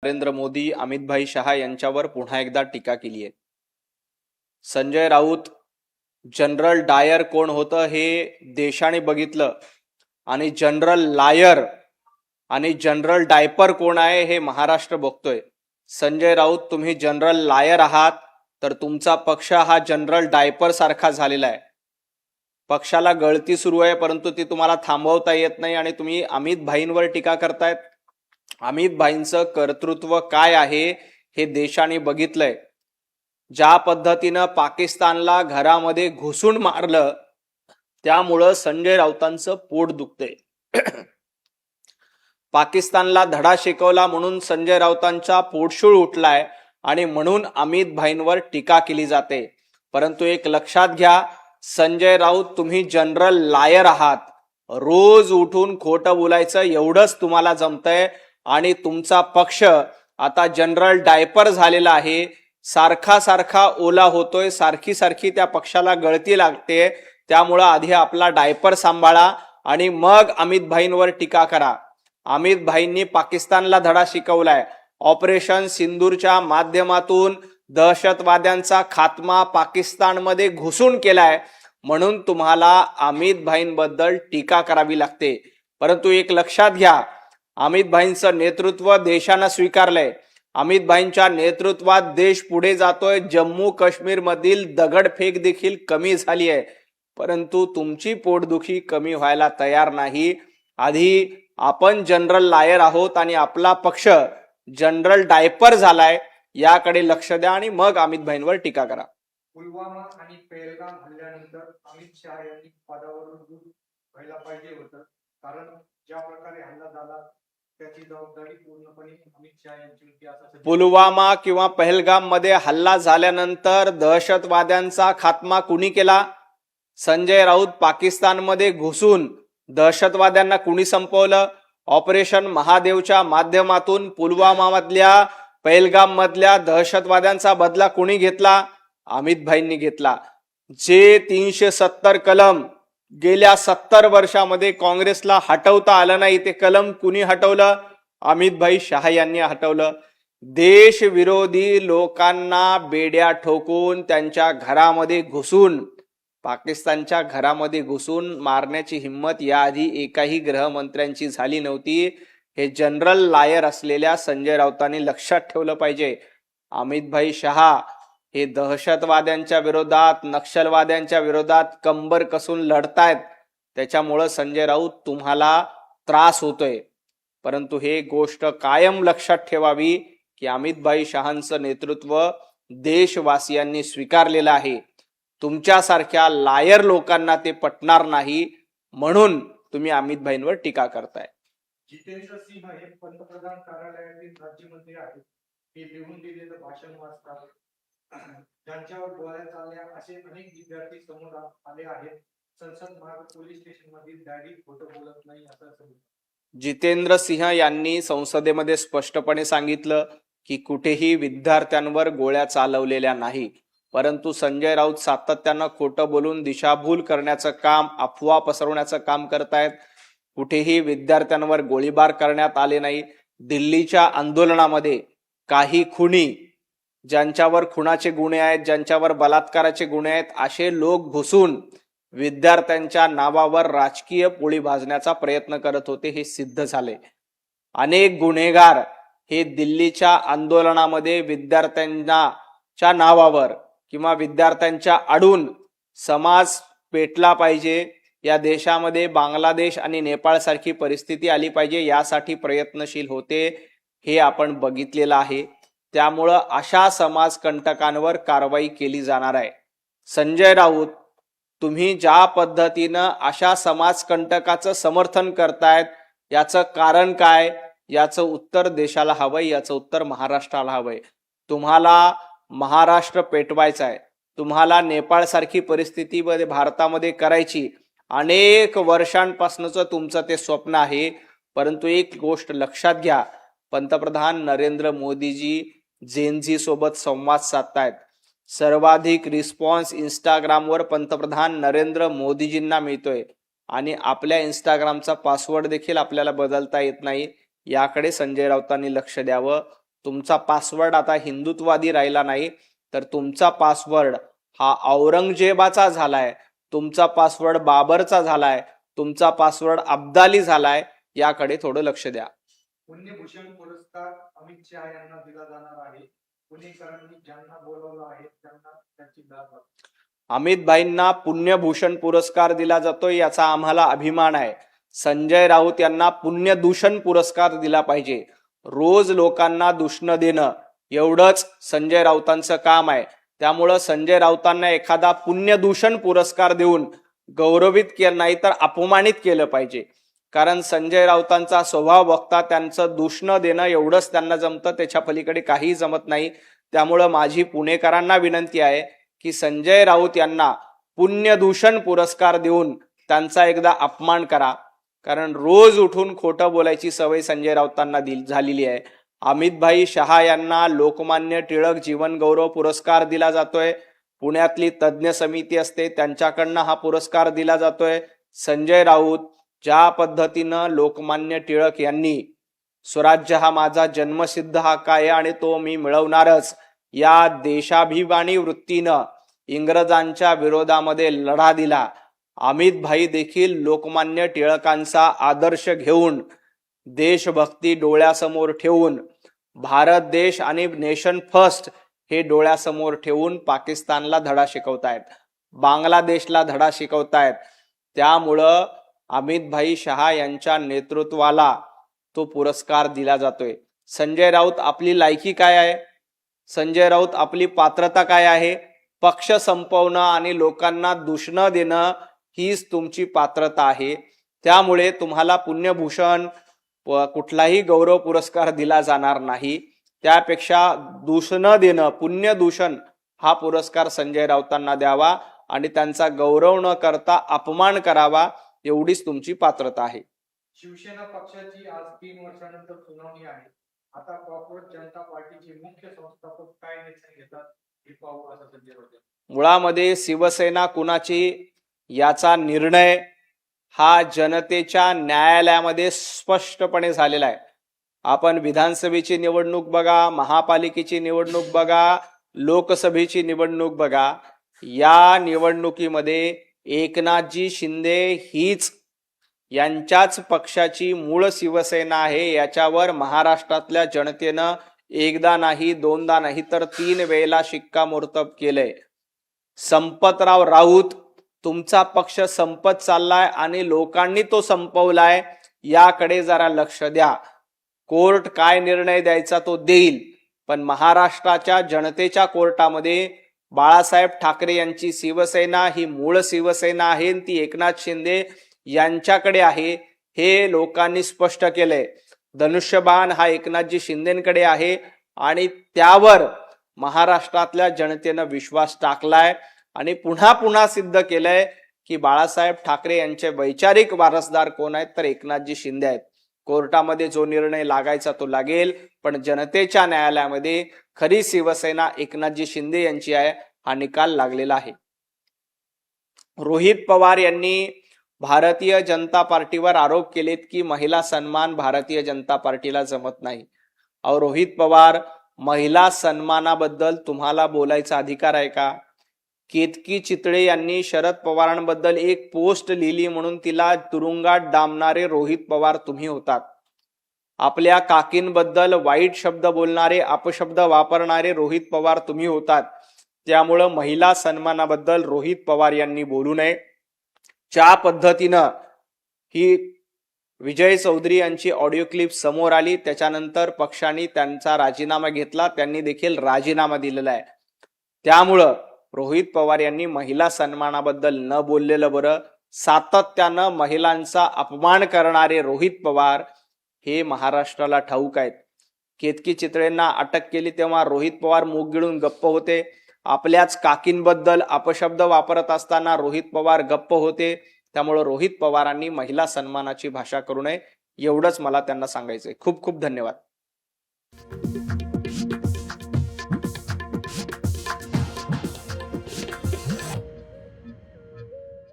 नरेंद्र मोदी अमित भाई शहा यांच्यावर पुन्हा एकदा टीका केली आहे। संजय राऊत जनरल डायर कोण होतं हे देशाने बघितलं आणि जनरल लायर आणि जनरल डायपर कोण आहे हे महाराष्ट्र बघतोय। संजय राऊत तुम्ही जनरल लायर आहात तर तुमचा पक्ष हा जनरल डायपर सारखा झालेला आहे। पक्षाला गळती सुरू आहे परंतु ती तुम्हाला थांबवता येत नाही आणि तुम्ही अमित भाईंवर टीका करतायत। अमित भाईंचं कर्तृत्व काय आहे हे देशाने बघितलंय। ज्या पद्धतीनं पाकिस्तानला घरामध्ये घुसून मारलं त्यामुळं संजय राऊतांचं पोट दुखतंय। पाकिस्तानला धडा शिकवला म्हणून संजय राऊतांचा पोटशूळ उठलाय आणि म्हणून अमित भाईंवर टीका केली जाते। परंतु एक लक्षात घ्या, संजय राऊत तुम्ही जनरल लायर आहात। रोज उठून खोटं बोलायचं एवढंच तुम्हाला जमतंय आणि तुमचा पक्ष आता जनरल डायपर झालेला आहे। सारखा सारखा ओला होतोय, सारखी सारखी त्या पक्षाला गळती लागते। त्यामुळे आधी आपला डायपर सांभाळा आणि मग अमित भाईंवर टीका करा। अमित भाईंनी पाकिस्तानला धडा शिकवलाय। ऑपरेशन सिंदूरच्या माध्यमातून दहशतवाद्यांचा खात्मा पाकिस्तानमध्ये घुसून केलाय म्हणून तुम्हाला अमित भाईंबद्दल टीका करावी लागते। परंतु एक लक्षात घ्या, अमित भाईंचं नेतृत्व देशानं स्वीकारलंय। अमित भाईंच्या नेतृत्वात देश पुढे जातोय। जम्मू काश्मीर मधील दगडफेक देखील कमी झाली आहे, परंतु तुमची पोटदुखी कमी व्हायला तयार नाही। आधी आपण जनरल लायर आहोत आणि आपला पक्ष जनरल डायपर झालाय, याकडे लक्ष द्या आणि मग अमित भाईंवर टीका करा। पुलवामा आणि पहलगाम हल्ल्यानंतर अमित शहा यांनी पदावरून दूर व्हायला पाहिजे होतं, कारण ज्या प्रकारे हल्ला झाला त्याची जबाबदारी पूर्णपणे अमित शहा यांची होती असं। पुलवामा किंवा पहलगाम मध्ये हल्ला झाल्यानंतर दहशतवाद्यांचा खात्मा कुणी केला? संजय राऊत पाकिस्तानमध्ये घुसून दहशतवाद्यांना कुणी संपवलं? ऑपरेशन महादेवच्या माध्यमातून पुलवामा मधल्या पहलगाम मधल्या दहशतवाद्यांचा बदला कुणी घेतला? अमित भाईंनी घेतला। जे 370 कलम गेल्या 70 वर्षामध्ये काँग्रेसला हटवता आलं नाही ते कलम कुणी हटवलं? अमित भाई शहा यांनी हटवलं। देश विरोधी लोकांना बेड्या ठोकून त्यांच्या घरामध्ये घुसून, पाकिस्तानच्या घरामध्ये घुसून मारण्याची हिम्मत याआधी एकाही गृहमंत्र्यांची झाली नव्हती। हे जनरल लायर असलेल्या संजय राऊतांनी लक्षात ठेवलं पाहिजे। अमित भाई शहा हे दहशतवाद्यांच्या विरोधात, नक्षलवाद्यांच्या विरोधात कंबर कसून लढतायत, त्याच्यामुळं संजय राऊत तुम्हाला त्रास होतोय। परंतु हे गोष्ट कायम लक्षात ठेवावी की अमित भाई शहांचं नेतृत्व देशवासियांनी स्वीकारलेलं आहे। तुमच्यासारख्या लायर लोकांना ते पटणार नाही म्हणून तुम्ही अमित भाईंवर टीका करताय। जितेंद्र सिंह हे पंतप्रधान कार्यालयातील राज्यमंत्री आहेत। हे लिहून दिलेलं भाषण वाचतात, ज्यांच्यावर गोळ्या चालल्या असे अनेक विद्यार्थी समोर आले आहेत। संसद मार्ग पोलीस स्टेशन मधील डायरी खोटं बोलत नाही असं जितेंद्र सिंह यांनी संसदेमध्ये स्पष्टपणे सांगितलं की कुठेही विद्यार्थ्यांवर गोळ्या चालवलेल्या नाही, परंतु संजय राऊत सातत्यानं खोटं बोलून दिशाभूल करण्याचं काम, अफवा पसरवण्याचं काम करतायत। कुठेही विद्यार्थ्यांवर गोळीबार करण्यात आले नाही। दिल्लीच्या आंदोलनामध्ये काही खुनी, ज्यांच्यावर खुनाचे गुन्हे आहेत, ज्यांच्यावर बलात्काराचे गुन्हे आहेत, असे लोक घुसून विद्यार्थ्यांच्या नावावर राजकीय पोळी भाजण्याचा प्रयत्न करत होते, हे सिद्ध झाले। अनेक गुन्हेगार हे दिल्लीच्या आंदोलनामध्ये विद्यार्थ्यांच्या नावावर किंवा विद्यार्थ्यांच्या आडून समाज पेटला पाहिजे, या देशामध्ये बांगलादेश आणि नेपाळ सारखी परिस्थिती आली पाहिजे यासाठी प्रयत्नशील होते, हे आपण बघितलेलं आहे। त्यामुळं अशा समाजकंटकांवर कारवाई केली जाणार आहे। संजय राऊत, तुम्ही ज्या पद्धतीनं अशा समाजकंटकाचं समर्थन करतायत याचं कारण काय? याचं उत्तर देशाला हवंय, याचं उत्तर महाराष्ट्राला हवंय। तुम्हाला महाराष्ट्र पेटवायचा आहे, तुम्हाला नेपाळ सारखी परिस्थिती भारतामध्ये करायची अनेक वर्षांपासूनच तुमचं ते स्वप्न आहे। परंतु एक गोष्ट लक्षात घ्या, पंतप्रधान नरेंद्र मोदीजी जेनझी सोबत संवाद साधतायत। सर्वाधिक रिस्पॉन्स इंस्टाग्रामवर पंतप्रधान नरेंद्र मोदीजींना मिळतोय आणि आपल्या इंस्टाग्रामचा पासवर्ड देखील आपल्याला बदलता येत नाही। याकडे संजय राऊतांनी लक्ष द्यावं। तुमचा पासवर्ड आता हिंदुत्ववादी राहिला नाही, तर तुमचा पासवर्ड हा औरंगजेबाचा झालाय, तुमचा पासवर्ड बाबरचा झालाय, तुमचा पासवर्ड अब्दाली झालाय. याकडे थोडं लक्ष द्या. पुण्यभूषण पुरस्कार अमित शहा यांना दिला जाणार आहे. पुणेकरांनी ज्यांना बोलवलं आहे त्यांना त्याची दाद लागते. अमित भाईंना पुण्यभूषण पुरस्कार दिला जातोय याचा आम्हाला अभिमान आहे. संजय राऊत यांना पुण्यदूषण पुरस्कार दिला पाहिजे. रोज लोकांना दूषण देणं एवढंच संजय राऊतांचं काम आहे. त्यामुळं संजय राऊतांना एखादा पुण्यदूषण पुरस्कार देऊन गौरवित केलं नाही तर अपमानित केलं पाहिजे. कारण संजय राऊतांचा स्वभाव बघता त्यांचं दूषण देणं एवढंच त्यांना जमतं, त्याच्या पलीकडे काही जमत नाही. त्यामुळं माझी पुणेकरांना विनंती आहे की संजय राऊत यांना पुण्यदूषण पुरस्कार देऊन त्यांचा एकदा अपमान करा. कारण रोज उठून खोटं बोलायची सवय संजय राऊतांना झालेली आहे. अमित भाई शहा यांना लोकमान्य टिळक जीवन गौरव पुरस्कार दिला जातोय. पुण्यातली तज्ज्ञ समिती असते त्यांच्याकडनं हा पुरस्कार दिला जातोय. संजय राऊत ज्या पद्धतीनं लोकमान्य टिळक यांनी स्वराज्य हा माझा जन्मसिद्ध हक्क आहे आणि तो मी मिळवणारच या देशाभिमानी वृत्तीनं इंग्रजांच्या विरोधामध्ये लढा दिला, अमित भाई देखील लोकमान्य टिळकांचा आदर्श घेऊन देशभक्ती डोळ्यासमोर ठेवून भारत देश आणि नेशन फर्स्ट हे डोळ्यासमोर ठेवून पाकिस्तानला धडा शिकवतायत, बांगलादेशला धडा शिकवतायत. त्यामुळं अमित भाई शहा यांच्या नेतृत्वाला तो पुरस्कार दिला जातोय. संजय राऊत आपली लायकी काय आहे, संजय राऊत आपली पात्रता काय आहे? पक्ष संपवणं आणि लोकांना दूषण देणं हीच तुमची पात्रता आहे. त्यामुळे तुम्हाला पुण्यभूषण कुठलाही गौरव पुरस्कार दिला जाणार नाही. त्यापेक्षा दूषण देणं, पुण्यदूषण हा पुरस्कार संजय राऊतांना द्यावा आणि त्यांचा गौरव न करता अपमान करावा, एवढीच तुमची पात्रता आहे. शिवसेना पक्षाची आज 3 वर्षानंतर सुनावणी आहे. आता कॉर्पोरेट जनता पार्टीचे मुख्य संस्थापक काय निर्णय घेतात हे पाहू असं संजय राऊत. मुळामध्ये शिवसेना कुणाची याचा निर्णय हा जनतेच्या न्यायालयामध्ये स्पष्टपणे झालेला आहे. आपण विधानसभेची निवडणूक बघा, महापालिकेची निवडणूक बघा, लोकसभेची निवडणूक बघा, या निवडणुकीमध्ये एकनाथजी शिंदे हीच यांच्याच पक्षाची मूळ शिवसेना आहे. याच्यावर महाराष्ट्रातल्या जनतेनं एकदा नाही, दोनदा नाही तर 3 वेळेला शिक्कामोर्तब केलंय. संपतराव राऊत तुमचा पक्ष संपत चाललाय आणि लोकांनी तो संपवलाय, याकडे जरा लक्ष द्या. कोर्ट काय निर्णय द्यायचा तो देईल, पण महाराष्ट्राच्या जनतेच्या कोर्टामध्ये बाळासाहेब ठाकरे यांची शिवसेना ही मूळ शिवसेना आहे, ती एकनाथ शिंदे यांच्याकडे आहे हे लोकांनी स्पष्ट केलंय. धनुष्यबाण हा एकनाथजी शिंदेकडे आहे आणि त्यावर महाराष्ट्रातल्या जनतेनं विश्वास टाकलाय आणि पुन्हा पुन्हा सिद्ध केलंय की बाळासाहेब ठाकरे यांचे वैचारिक वारसदार कोण आहेत, तर एकनाथजी शिंदे आहेत. कोर्टामध्ये जो निर्णय लागायचा तो लागेल, पण जनतेच्या न्यायालयामध्ये खरी शिवसेना एकनाथजी शिंदे यांची आहे, हा निकाल लागलेला आहे. रोहित पवार यांनी भारतीय जनता पार्टीवर आरोप केलेत की महिला सन्मान भारतीय जनता पार्टीला जमत नाही. अहो रोहित पवार, महिला सन्मानाबद्दल तुम्हाला बोलायचा अधिकार आहे का? केतकी चितळे यांनी शरद पवारांबद्दल एक पोस्ट लिहिली म्हणून तिला तुरुंगात डांबणारे रोहित पवार तुम्ही होतात. आपल्या काकींबद्दल वाईट शब्द बोलणारे, अपशब्द वापरणारे रोहित पवार तुम्ही होतात. त्यामुळं महिला सन्मानाबद्दल रोहित पवार यांनी बोलू नये. ज्या पद्धतीनं ही विजय चौधरी यांची ऑडिओ क्लिप समोर आली, त्याच्यानंतर पक्षाने त्यांचा राजीनामा घेतला, त्यांनी देखील राजीनामा दिलेला आहे. त्यामुळं रोहित पवार यांनी महिला सन्मानाबद्दल न बोललेलं बरं. सातत्यानं महिलांचा अपमान करणारे रोहित पवार हे महाराष्ट्राला ठाऊक आहेत. केतकी चितळेंना अटक केली तेव्हा रोहित पवार मूग गिळून गप्प होते. आपल्याच काकींबद्दल अपशब्द वापरत असताना रोहित पवार गप्प होते. त्यामुळे रोहित पवारांनी महिला सन्मानाची भाषा करू नये, एवढंच मला त्यांना सांगायचंय. खूप खूप धन्यवाद.